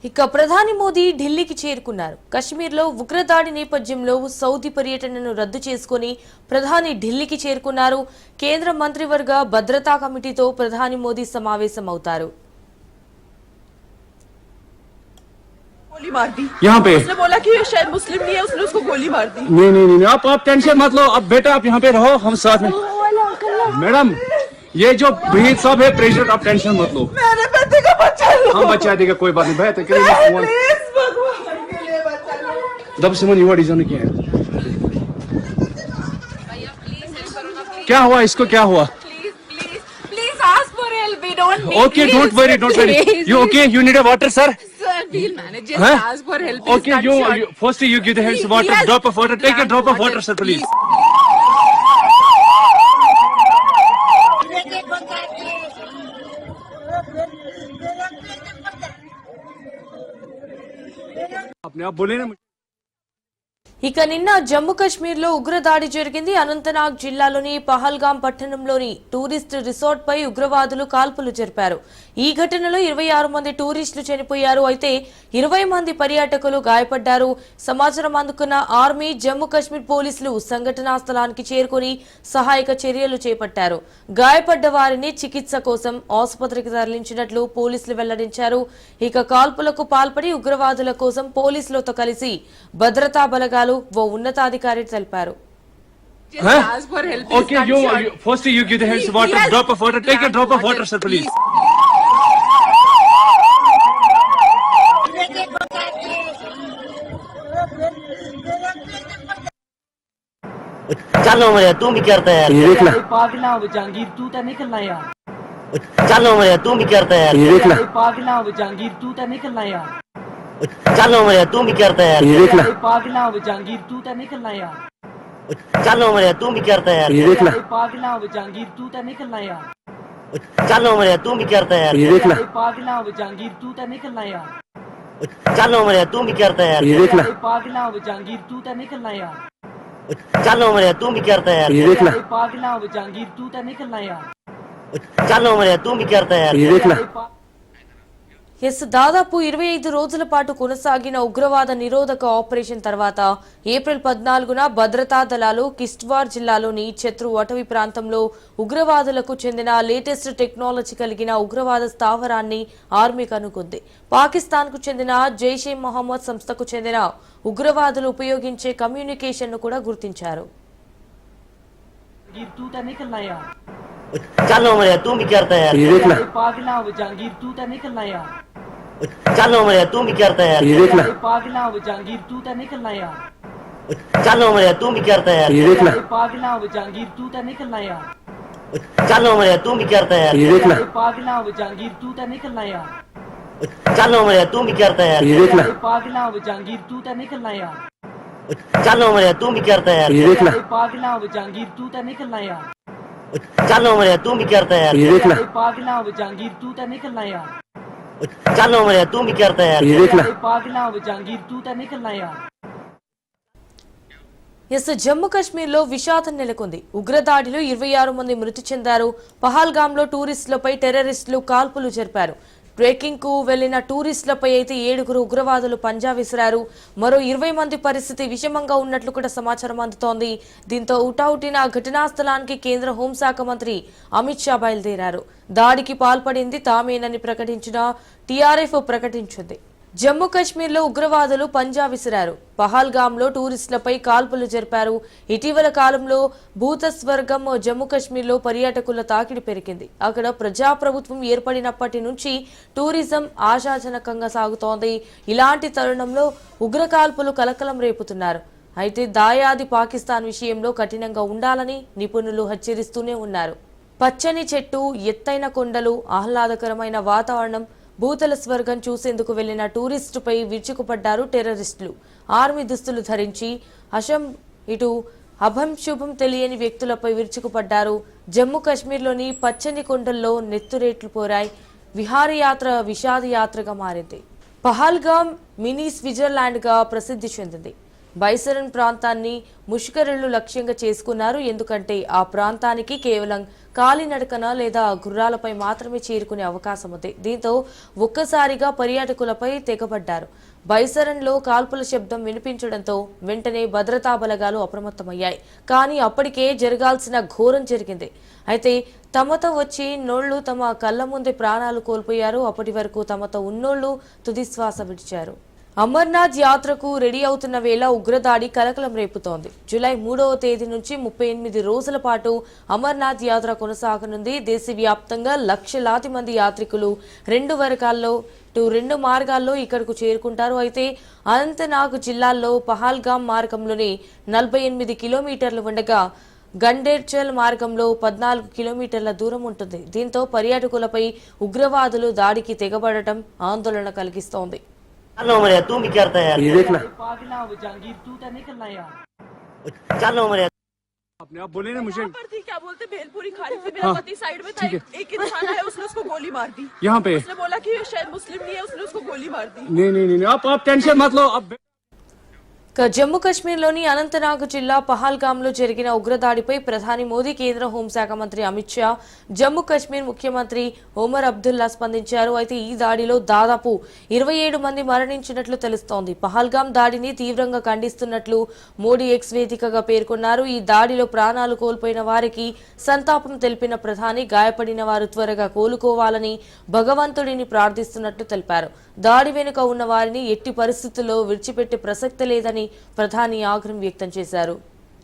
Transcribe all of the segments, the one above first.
ఇక ప్రధాని మోదీ ఢిల్లీకి చేరుకున్నారు. కశ్మీర్లో ఉగ్రదాడి నేపథ్యంలో సౌదీ పర్యటనను రద్దు చేసుకుని ప్రధాని ఢిల్లీకి చేరుకున్నారు. కేంద్ర మంత్రివర్గ భద్రతా కమిటీతో ప్రధాని మోదీ సమావేశమవుతారు. गोली मार दी यहाँ पे उसने बोला कि ये शायद मुस्लिम नहीं है, उसने उसको गोली मार दी। नहीं आप टेंशन मत लो। अब बेटा आप यहाँ पे रहो, हम साथ में। मैडम ये जो भीड़ सब है प्रेसिडेंट, आप टेंशन मत लो। मेरे बेटे का बच्चा लो। हम बचा देगा, कोई बात नहीं। भाई प्लीज भगवान के लिए बचा लो। दब सिमन युवा डिजाइन क्या है, क्या हुआ इसको, क्या हुआ? Please ask for help. We don't need. Okay, don't worry. You okay? You need a water, sir? Sir, we'll manage. Just Huh? ask for help. Okay, you firstly you give the hands water, Yes. drop of water. Take a drop of water, sir, please. अपने आप बोले ना। ఇక నిన్న జమ్మూ కశ్మీర్ లో ఉగ్రదాడి జరిగింది. అనంతనాగ్ జిల్లాలోని పహల్గాం పట్టణంలోని టూరిస్ట్ రిసార్ట్ పై ఉగ్రవాదులు కాల్పులు జరిపారు. ఈ ఘటనలో 26 మంది టూరిస్టులు చనిపోయారు. అయితే 20 మంది పర్యాటకులు గాయపడ్డారు. సమాచారం అందుకున్న ఆర్మీ, జమ్మూ కశ్మీర్ పోలీసులు సంఘటనా స్థలానికి చేరుకుని సహాయక చర్యలు చేపట్టారు. గాయపడ్డ వారిని చికిత్స కోసం ఆసుపత్రికి తరలించినట్లు పోలీసులు వెల్లడించారు. ఇక కాల్పులకు పాల్పడి ఉగ్రవాదుల కోసం పోలీసులతో కలిసి భద్రతా బలగాలు ఓ ఉన్నతాధికారి తెలిపారు. Just ask for help. Okay, you firstly you give the hands water, Yes. drop of water. Take a drop of water, sir, please. चलो मेरे तू भी करता है यार, ये देख ला, पागला हो जहांगीर तू तो निकलना यार। चलो मेरे तू भी करता है यार, ये देख ला, पागला हो जहांगीर तू तो निकलना यार। चलो मेरे तू भी करता है यार, ये देख ला, पागला हो जहांगीर तू तो निकलना यार। चलो मेरे तू भी करता है यार, ये देख ला, पागला हो जहांगीर तू तो निकलना यार। चलो मेरे तू भी करता है यार, ये देख ला, पागला हो जहांगीर तू तो निकलना यार। चलो मेरे तू भी करता है यार, ये देख ला, पागला हो जहांगीर तू तो निकलना यार। चलो मेरे तू भी करता है यार, ये देख ला, पागला हो जहांगीर तू तो निकलना यार। चलो मेरे तू भी करता है यार, ये देख ला। దాదాపు 25 రోజుల పాటు కొనసాగిన ఉగ్రవాద నిరోధక ఆపరేషన్ తర్వాత ఏప్రిల్ 14న భద్రతా దళాలు కిష్ట్వార్ జిల్లాలోని శత్రు అటవీ ప్రాంతంలో ఉగ్రవాదులకు చెందిన లేటెస్ట్ టెక్నాలజీ కలిగిన ఉగ్రవాద స్థావరాన్ని ఆర్మీ కనుగొంది. పాకిస్తాన్కు చెందిన జైషే మొహమ్మద్ సంస్థకు చెందిన ఉగ్రవాదులు ఉపయోగించే కమ్యూనికేషన్ ను కూడా గుర్తించారు. तू तो निकलना यार। चलो मेरे तू भी करता है यार, ये देख ला, पागला हो जहांगीर तू तो निकलना यार। चलो मेरे तू भी करता है यार, ये देख ला, पागला हो जहांगीर तू तो निकलना यार। चलो मेरे तू भी करता है यार, ये देख ला, पागला हो जहांगीर तू तो निकलना यार। चलो मेरे तू भी करता है यार, ये देख ला, पागला हो जहांगीर तू तो निकलना यार। चलो मेरे तू भी करता है यार, ये देख ला, पागला हो जहांगीर तू तो निकलना यार। चलो मेरे तू भी करता है यार, ये देख ला, पागला हो जहांगीर तू तो निकलना यार। चलो मेरे तू भी करता है यार, ये देख ला, पागला हो जहांगीर तू तो निकलना यार। चलो मेरे तू भी करता है यार, ये देख ला। पागला हो जहांगीर तू तो निकलना यार। జమ్మూ కశ్మీర్లో విషాదం నెలకొంది. ఉగ్రదాడిలో 26 మంది మృతి చెందారు. పహల్గాంలో టూరిస్టులపై టెర్రరిస్టులు కాల్పులు జరిపారు. ట్రెక్కింగ్ కు వెళ్లిన టూరిస్టులపై అయితే 7 ఉగ్రవాదులు పంజా విసిరారు. మరో 20 మంది పరిస్థితి విషమంగా ఉన్నట్లు కూడా సమాచారం అందుతోంది. దీంతో ఉటావుటిన ఘటనా స్థలానికి కేంద్ర హోంశాఖ మంత్రి అమిత్ షా బయలుదేరారు. దాడికి పాల్పడింది తామేనని ప్రకటించిన టీఆర్ఎఫ్ ప్రకటించింది. జమ్మూ కశ్మీర్లో ఉగ్రవాదులు పంజా విసిరారు. పహల్గాంలో టూరిస్టులపై కాల్పులు జరిపారు. ఇటీవల కాలంలో భూతస్వర్గం జమ్మూ కశ్మీర్లో పర్యాటకుల తాకిడి పెరిగింది. అక్కడ ప్రజాప్రభుత్వం ఏర్పడినప్పటి నుంచి టూరిజం ఆశాజనకంగా సాగుతోంది. ఇలాంటి తరుణంలో ఉగ్రకాల్పులు కలకలం రేపుతున్నారు. అయితే దాయాది పాకిస్తాన్ విషయంలో కఠినంగా ఉండాలని నిపుణులు హెచ్చరిస్తూనే ఉన్నారు. పచ్చని చెట్టు, ఎత్తైన కొండలు, ఆహ్లాదకరమైన వాతావరణం, భూతల స్వర్గం చూసేందుకు వెళ్లిన టూరిస్టుపై విరుచుకుపడ్డారు టెర్రరిస్టులు. ఆర్మీ దుస్తులు ధరించి అభం శుభం తెలియని వ్యక్తులపై విరుచుకుపడ్డారు. జమ్మూ కశ్మీర్లోని పచ్చని కొండల్లో నెత్తురేట్లు పోరాయి. విహారయాత్ర విషాదయాత్రగా మారింది. పహల్గాం మినీ స్విట్జర్లాండ్ గా ప్రసిద్ధి చెందింది. బైసరన్ ప్రాంతాన్ని ముష్కరులు లక్ష్యంగా చేసుకున్నారు. ఎందుకంటే ఆ ప్రాంతానికి కేవలం కాలినడకన లేదా గుర్రాలపై మాత్రమే చేరుకునే అవకాశం ఉంది. దీంతో ఒక్కసారిగా పర్యాటకులపై తెగబడ్డారు. బైసరన్లో కాల్పుల శబ్దం వినిపించడంతో వెంటనే భద్రతా బలగాలు అప్రమత్తమయ్యాయి. కానీ అప్పటికే జరగాల్సిన ఘోరం జరిగింది. అయితే తమతో వచ్చి నోళ్లు తమ కళ్ళ ముందే ప్రాణాలు కోల్పోయారు. అప్పటి వరకు తమతో ఉన్నోళ్లు తుదిశ్వాస విడిచారు. అమర్నాథ్ యాత్రకు రెడీ అవుతున్న వేళ ఉగ్రదాడి కలకలం రేపుతోంది. జూలై 3వ తేదీ నుంచి 38 రోజుల పాటు అమర్నాథ్ యాత్ర కొనసాగనుంది. దేశవ్యాప్తంగా లక్షలాది మంది యాత్రికులు రెండు మార్గాల్లో ఇక్కడకు చేరుకుంటారు. అయితే అనంతనాగ్ జిల్లాలో పహల్గామ్ మార్గంలోని 48 కిలోమీటర్లు ఉండగా గండేర్చల్ మార్గంలో 14 కిలోమీటర్ల దూరం ఉంటుంది. దీంతో పర్యాటకులపై ఉగ్రవాదులు దాడికి తెగబడటం ఆందోళన కలిగిస్తోంది. चलो मरे तू भी करता है यार ये देखना पागला हो जहांगीर तू तो निकलना यार चलो मरे आपने आप बोले ना मुझे पर थी क्या बोलते भेलपुरी खाने से मेरा पति साइड में था एक इंसान आया उसने उसको गोली मार दी यहाँ पे उसने बोला कि शायद मुस्लिम नहीं है उसने उसको गोली मार दी नहीं आप टेंशन मत लो अब జమ్మూ కాశ్మీర్లోని అనంతనాగ్ జిల్లా పహల్గామ్లో జరిగిన ఉగ్రదాడిపై ప్రధాని మోదీ, కేంద్ర హోంశాఖ మంత్రి అమిత్ షా, జమ్మూ కాశ్మీర్ ముఖ్యమంత్రి ఒమర్ అబ్దుల్లా స్పందించారు. అయితే ఈ దాడిలో దాదాపు 27 మంది మరణించినట్లు తెలుస్తోంది. పహల్గామ్ దాడిని తీవ్రంగా ఖండిస్తున్నట్లు మోడీ ఎక్స్ వేదికగా పేర్కొన్నారు. ఈ దాడిలో ప్రాణాలు కోల్పోయిన వారికి సంతాపం తెలిపిన ప్రధాని గాయపడిన వారు త్వరగా కోలుకోవాలని భగవంతుడిని ప్రార్థిస్తున్నట్లు తెలిపారు. దాడి వెనుక ఉన్న వారిని ఎట్టి పరిస్థితుల్లో విడిచిపెట్టే ప్రసక్తి లేదని ప్రధాని ఆగ్రహం వ్యక్తం చేశారు.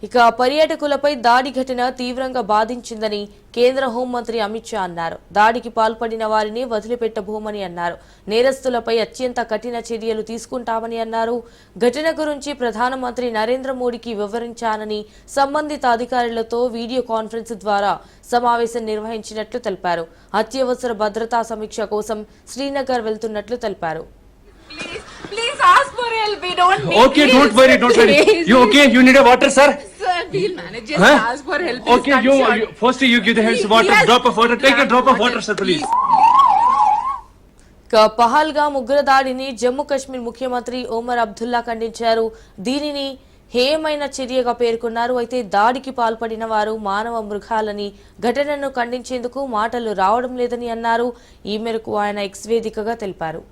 ఇక పర్యాటకులపై దాడి ఘటన తీవ్రంగా బాధించిందని కేంద్ర హోంమంత్రి అమిత్ షా అన్నారు. దాడికి పాల్పడిన వారిని వదిలిపెట్టబోమని అన్నారు. నేరస్తులపై అత్యంత కఠిన చర్యలు తీసుకుంటామని అన్నారు. ఘటన గురించి ప్రధానమంత్రి నరేంద్ర మోడీకి వివరించానని, సంబంధిత అధికారులతో వీడియో కాన్ఫరెన్స్ ద్వారా సమావేశం నిర్వహించినట్లు తెలిపారు. అత్యవసర భద్రతా సమీక్ష కోసం శ్రీనగర్ వెళ్తున్నట్లు తెలిపారు. Please ask for help. We don't need. Okay, don't worry. Please. You okay? You need a water, sir? Sir, we'll manage. Just Huh? ask for help. Okay, you first you give the hands water, Yes. drop of water. Take a drop of water, sir, please. Pahalgam ఉగ్రదాడిని Jammu Kashmir ముఖ్యమంత్రి ఒమర్ అబ్దుల్లా ఖండించారు. దీనిని హేయమైన చర్యగా పేర్కొన్నారు. అయితే దాడికి పాల్పడిన వారు మానవ మృగాలని, ఘటనను ఖండించేందుకు మాటలు రావడం లేదని అన్నారు. ఈ మేరకు ఆయన ఎక్స్ వేదికగా తెలిపారు.